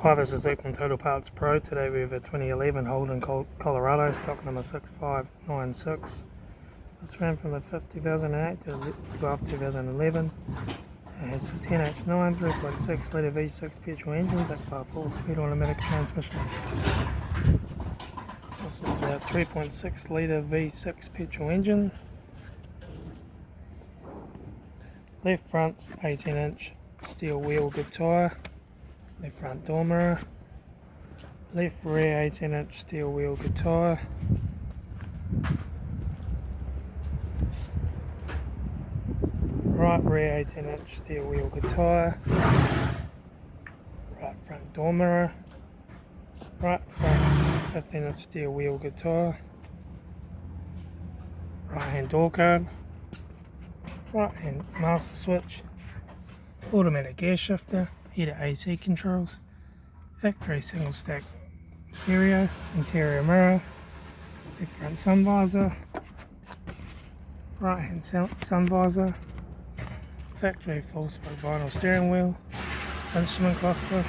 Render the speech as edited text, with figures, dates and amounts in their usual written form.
Hi, this is Luke from Total Parts Pro. Today we have a 2011 Holden Colorado, stock number 6596. This ran from the 5th 2008 to 12th 2011. It has a 10H9 3.6 litre V6 petrol engine backed by a 4-speed automatic transmission. This is a 3.6 litre V6 petrol engine. Left front's 18-inch steel wheel good tyre. Left front door mirror, left rear 18-inch steel wheel good tyre, right rear 18-inch steel wheel good tyre, right front door mirror, right front 15-inch steel wheel good tyre, right hand door guard, right hand master switch, automatic gear shifter, heated AC controls, factory single stack stereo, interior mirror, left front sun visor, right hand sun visor, factory full spoke vinyl steering wheel, instrument cluster,